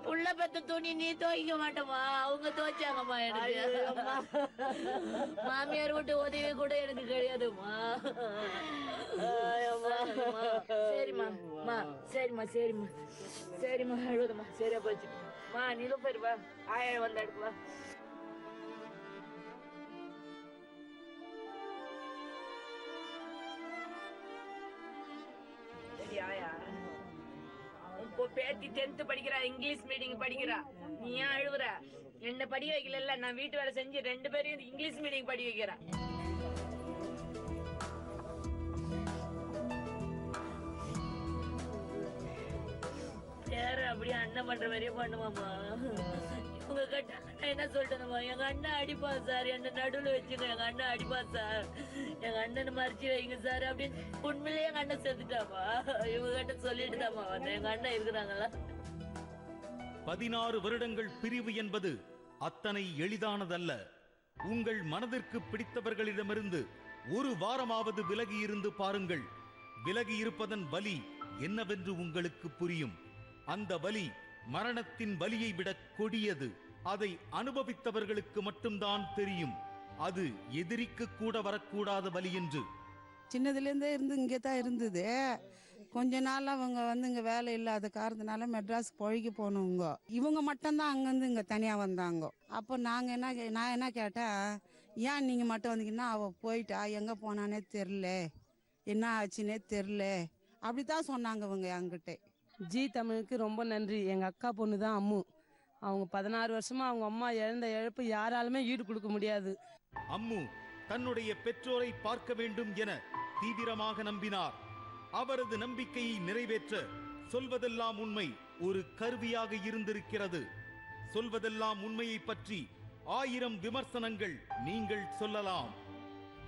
புள்ள பெத்த துணி நீ துவைக்க மாட்டோமா, அவங்க துவைச்சாங்கம்மா. எனக்கு மாமியார் விட்டு உதவி கூட எனக்கு கிடையாதுமா. சரிம்மா, சரிம்மா, சரிம்மா, சரிம்மா, அழுவதுமா. சரியா போச்சு நீலும் போயிருவா. ஆயா வந்த எடுக்குவா. பேத்தி 10th படிக்கிறா, இங்கிலீஷ் மீடியம் படிக்கிறா. நீ ஏன் அழுவுற? என்ன படிக்க வைக்கல, நான் வீட்டு வேலை செஞ்சு 2 பேரையும் இங்கிலீஷ் மீடியம் படிக்க வைக்கிறேன். யாரு அப்படியே அண்ணன் பண்ற மாதிரியே பண்ணுவாமா. உங்க கிட்ட என்ன சொல்லிட்டேன்மா, எங்க அண்ணன் அடிப்பா சார், என்ன நடுவுல வச்சுங்க, எங்க அண்ணன் அடிப்பா சார், எங்க அண்ணனை மறைச்சு வைங்க சார் அப்படின்னு. உண்மையிலேயே எங்க அண்ணன் செத்துட்டாமா. இவங்க கிட்ட சொல்லிட்டு தாமா வந்தேன். எங்க அண்ணன் இருக்கிறாங்களா? 16 வருடங்கள் பிரிவு என்பது அத்தனை எளிதானதல்ல. உங்கள் மனதிற்கு பிடித்தவர்களிடமிருந்து 1 வாரமாவது விலகி இருந்து பாருங்கள். விலகி இருப்பதன் வலி என்னவென்று உங்களுக்கு புரியும். அந்த வலி மரணத்தின் வலியை விட கொடியது. அதை அனுபவித்தவர்களுக்கு மட்டும்தான் தெரியும் அது எதிரிக்கு கூட வரக்கூடாத வலி என்று. சின்னதுலேருந்தே இங்கே தான் இருந்தது. கொஞ்ச நாள் அவங்க இங்கே வேலை இல்லாத காரணத்தினால மெட்ராஸ் பொழைக்க போனவங்க. இவங்க மட்டும்தான் அங்கேருந்து இங்கே தனியாக வந்தாங்க. அப்போ நான் என்ன கேட்டேன், ஏன் நீங்கள் மட்டும் வந்தீங்கன்னா அவள் போயிட்டா, எங்கே போனானே தெரில, என்ன ஆச்சுன்னே தெரில, அப்படி தான் சொன்னாங்க இவங்க என்கிட்ட. ஜி தமிழுக்கு ரொம்ப நன்றி. எங்கள் அக்கா பொண்ணு தான் அம்மு. அவங்க 16 வருஷமா அவங்க அம்மா இழந்த இழப்பு யாராலுமே ஈடு கொடுக்க முடியாது. அம்மு தன்னுடைய பெற்றோரை பார்க்க வேண்டும் என தீவிரமாக நம்பினார். அவரது நம்பிக்கையை நிறைவேற்ற சொல்வதெல்லாம் உண்மை ஒரு கருவியாக இருந்திருக்கிறது. சொல்வதெல்லாம் உண்மையை பற்றி 1000 விமர்சனங்கள் நீங்கள் சொல்லலாம்.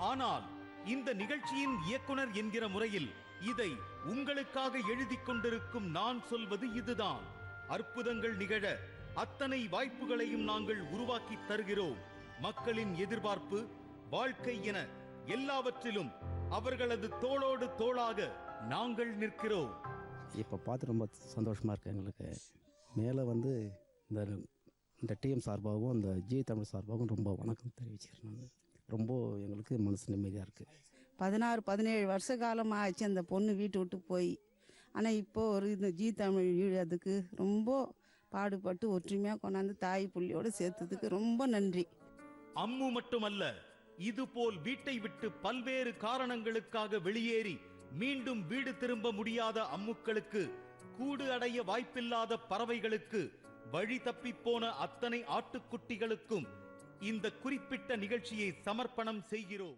ஆனால் இந்த நிகழ்ச்சியின் இயக்குனர் என்கிற முறையில் இதை உங்களுக்காக எழுதி கொண்டிருக்கும் நான் சொல்வது இதுதான். அற்புதங்கள் நிகழ அத்தனை வாய்ப்புகளையும் நாங்கள் உருவாக்கி தருகிறோம். மக்களின் எதிர்பார்ப்பு, வாழ்க்கை என எல்லாவற்றிலும் அவர்களது தோளோடு தோளாக நாங்கள் நிற்கிறோம். இப்போ பார்த்து ரொம்ப சந்தோஷமாக இருக்குது எங்களுக்கு. மேலே இந்த டிஎம் சார்பாகவும் இந்த ஜி தமிழ் சார்பாகவும் ரொம்ப வணக்கம் தெரிவிச்சிருக்கேன். ரொம்ப எங்களுக்கு மனசு நிம்மதியாக இருக்குது. 16-17 வருஷ காலம் ஆச்சு அந்த பொண்ணு வீட்டு விட்டு போய். ஆனால் இப்போ இந்த ஜி தமிழ் அதுக்கு ரொம்ப பாடுபட்டு ஒற்றுமையாக கொண்டாந்து தாய் புள்ளியோடு சேர்த்ததுக்கு ரொம்ப நன்றி. அம்மு மட்டுமல்ல, இதுபோல் வீட்டை விட்டு பல்வேறு காரணங்களுக்காக வெளியேறி மீண்டும் வீடு திரும்ப முடியாத அம்முக்களுக்கு, கூடு அடைய வாய்ப்பில்லாத பறவைகளுக்கு, வழி தப்பிப்போன அத்தனை ஆட்டுக்குட்டிகளுக்கும் இந்த குறிப்பிட்ட நிகழ்ச்சியை சமர்ப்பணம் செய்கிறோம்.